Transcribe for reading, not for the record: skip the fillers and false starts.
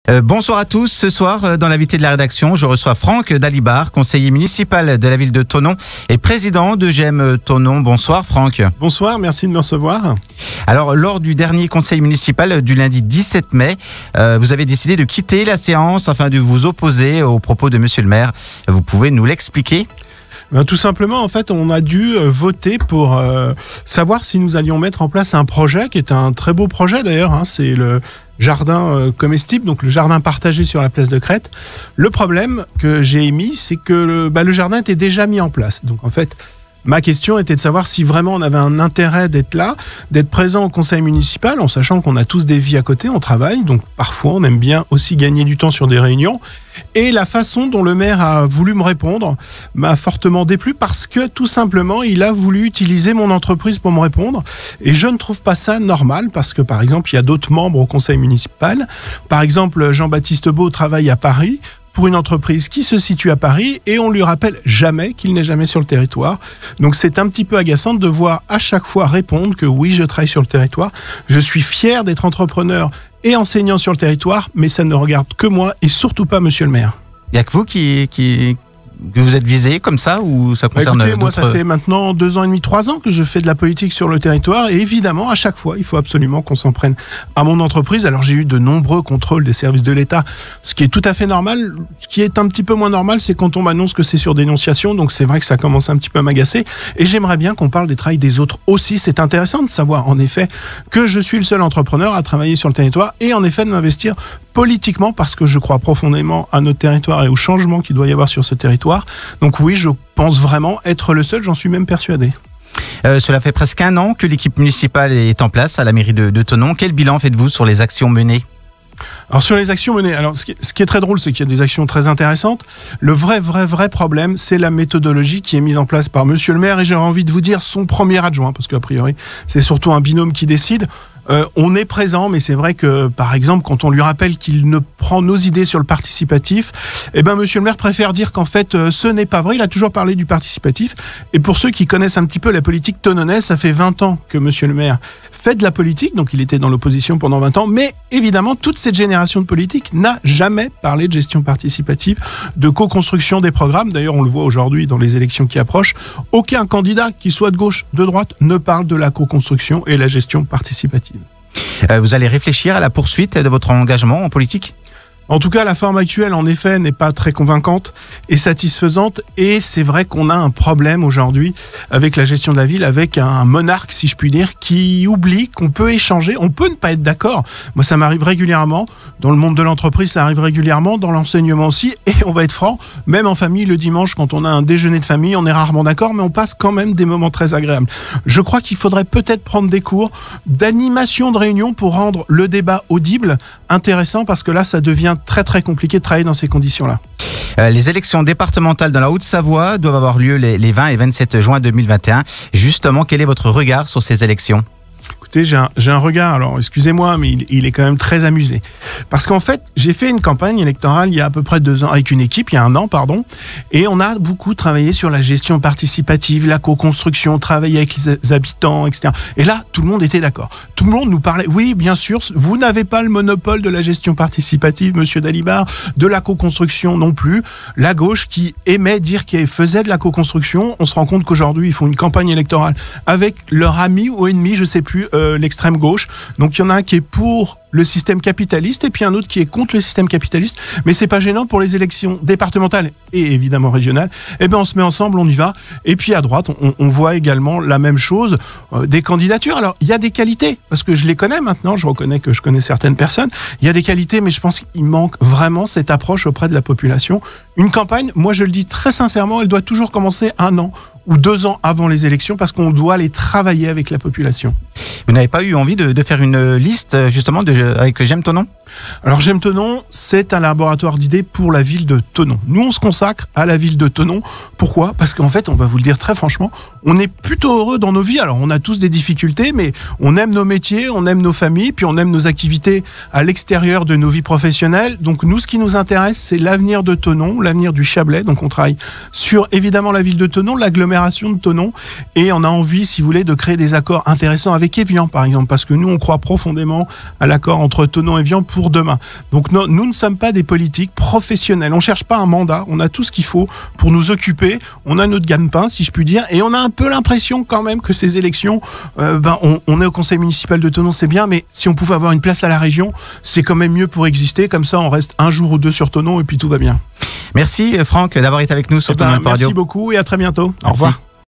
Bonsoir à tous. Ce soir, dans l'invité de la rédaction, je reçois Franck Dalibard, conseiller municipal de la ville de Thonon et président de GEM Thonon. Bonsoir Franck. Bonsoir, merci de me recevoir. Alors, lors du dernier conseil municipal du lundi 17 mai, vous avez décidé de quitter la séance afin de vous opposer aux propos de monsieur le maire. Vous pouvez nous l'expliquer ? Tout simplement, en fait, on a dû voter pour savoir si nous allions mettre en place un projet qui est un très beau projet d'ailleurs. C'est le jardin comestible, donc le jardin partagé sur la place de Crète. Le problème que j'ai émis, c'est que le jardin était déjà mis en place. Donc en fait, ma question était de savoir si vraiment on avait un intérêt d'être là, d'être présent au conseil municipal, en sachant qu'on a tous des vies à côté, on travaille, donc parfois on aime bien aussi gagner du temps sur des réunions. Et la façon dont le maire a voulu me répondre m'a fortement déplu parce que tout simplement, il a voulu utiliser mon entreprise pour me répondre. Et je ne trouve pas ça normal parce que, par exemple, il y a d'autres membres au conseil municipal. Par exemple, Jean-Baptiste Beau travaille à Paris pour une entreprise qui se situe à Paris et on lui rappelle jamais qu'il n'est jamais sur le territoire. Donc c'est un petit peu agaçant de devoir à chaque fois répondre que oui, je travaille sur le territoire. Je suis fier d'être entrepreneur et enseignant sur le territoire, mais ça ne regarde que moi et surtout pas monsieur le maire. Il n'y a que vous que vous êtes visé comme ça ou ça concerne écoutez, moi ça fait maintenant 2 ans et demi, 3 ans que je fais de la politique sur le territoire et évidemment à chaque fois il faut absolument qu'on s'en prenne à mon entreprise. Alors j'ai eu de nombreux contrôles des services de l'État, ce qui est tout à fait normal. Ce qui est un petit peu moins normal, c'est quand on m'annonce que c'est sur dénonciation, donc c'est vrai que ça commence un petit peu à m'agacer et j'aimerais bien qu'on parle des travails des autres aussi. C'est intéressant de savoir en effet que je suis le seul entrepreneur à travailler sur le territoire et en effet de m'investir politiquement parce que je crois profondément à notre territoire et au changement qu'il doit y avoir sur ce territoire. Donc oui, je pense vraiment être le seul, j'en suis même persuadé. Cela fait presque 1 an que l'équipe municipale est en place à la mairie de Thonon. Quel bilan faites-vous sur les actions menées ? Alors sur les actions menées, alors ce qui est très drôle, c'est qu'il y a des actions très intéressantes. Le vrai problème, c'est la méthodologie qui est mise en place par monsieur le maire et j'aurais envie de vous dire son premier adjoint, parce qu'a priori, c'est surtout un binôme qui décide. On est présent, mais c'est vrai que, par exemple, quand on lui rappelle qu'il ne prend nos idées sur le participatif, monsieur le maire préfère dire qu'en fait, ce n'est pas vrai. Il a toujours parlé du participatif. Et pour ceux qui connaissent un petit peu la politique thononnaise, ça fait 20 ans que monsieur le maire fait de la politique. Donc, il était dans l'opposition pendant 20 ans. Mais évidemment, toute cette génération de politique n'a jamais parlé de gestion participative, de co-construction des programmes. D'ailleurs, on le voit aujourd'hui dans les élections qui approchent. Aucun candidat, qu'il soit de gauche, de droite, ne parle de la co-construction et la gestion participative. Vous allez réfléchir à la poursuite de votre engagement en politique ? En tout cas, la forme actuelle, en effet, n'est pas très convaincante et satisfaisante. Et c'est vrai qu'on a un problème aujourd'hui avec la gestion de la ville, avec un monarque, si je puis dire, qui oublie qu'on peut échanger. On peut ne pas être d'accord. Moi, ça m'arrive régulièrement. Dans le monde de l'entreprise, ça arrive régulièrement. Dans l'enseignement aussi. Et on va être franc, même en famille, le dimanche, quand on a un déjeuner de famille, on est rarement d'accord, mais on passe quand même des moments très agréables. Je crois qu'il faudrait peut-être prendre des cours d'animation de réunion pour rendre le débat audible, intéressant, parce que là, ça devient très compliqué de travailler dans ces conditions-là. Les élections départementales dans la Haute-Savoie doivent avoir lieu les 20 et 27 juin 2021. Justement, quel est votre regard sur ces élections ? Écoutez, j'ai un regard, alors excusez-moi, mais il est quand même très amusé. Parce qu'en fait, j'ai fait une campagne électorale il y a à peu près 2 ans, avec une équipe, il y a 1 an, pardon, et on a beaucoup travaillé sur la gestion participative, la co-construction, travailler avec les habitants, etc. Et là, tout le monde était d'accord. Tout le monde nous parlait, oui, bien sûr, vous n'avez pas le monopole de la gestion participative, monsieur Dalibard, de la co-construction non plus. La gauche qui aimait dire qu'elle faisait de la co-construction, on se rend compte qu'aujourd'hui, ils font une campagne électorale avec leur ami ou ennemi, je sais plus, l'extrême gauche. Donc il y en a un qui est pour le système capitaliste et puis un autre qui est contre le système capitaliste. Mais c'est pas gênant pour les élections départementales et évidemment régionales. On se met ensemble, on y va. Et puis à droite, on voit également la même chose, des candidatures. Alors il y a des qualités, parce que je les connais maintenant, je reconnais que je connais certaines personnes. Il y a des qualités, mais je pense qu'il manque vraiment cette approche auprès de la population. Une campagne, moi je le dis très sincèrement, elle doit toujours commencer 1 an ou 2 ans avant les élections parce qu'on doit aller travailler avec la population. Vous n'avez pas eu envie de faire une liste justement avec GEM Thonon ? Alors GEM Thonon, c'est un laboratoire d'idées pour la ville de Thonon. Nous, on se consacre à la ville de Thonon. Pourquoi ? Parce qu'en fait, on va vous le dire très franchement, on est plutôt heureux dans nos vies. Alors, on a tous des difficultés, mais on aime nos métiers, on aime nos familles, puis on aime nos activités à l'extérieur de nos vies professionnelles. Donc, nous, ce qui nous intéresse, c'est l'avenir de Thonon, l'avenir du Chablais. Donc, on travaille sur, évidemment, la ville de Thonon, l'agglomération de Thonon. Et on a envie, si vous voulez, de créer des accords intéressants avec Évian, par exemple. Parce que nous, on croit profondément à l'accord entre Thonon et Évian pour demain. Donc nous ne sommes pas des politiques professionnels. On cherche pas un mandat. On a tout ce qu'il faut pour nous occuper. On a notre gagne-pain, si je puis dire, et on a un peu l'impression quand même que ces élections, on est au conseil municipal de Thonon, c'est bien, mais si on pouvait avoir une place à la région, c'est quand même mieux pour exister. Comme ça, on reste un jour ou deux sur Thonon et puis tout va bien. Merci Franck d'avoir été avec nous sur Thonon Info Radio. Merci beaucoup et à très bientôt. Au revoir.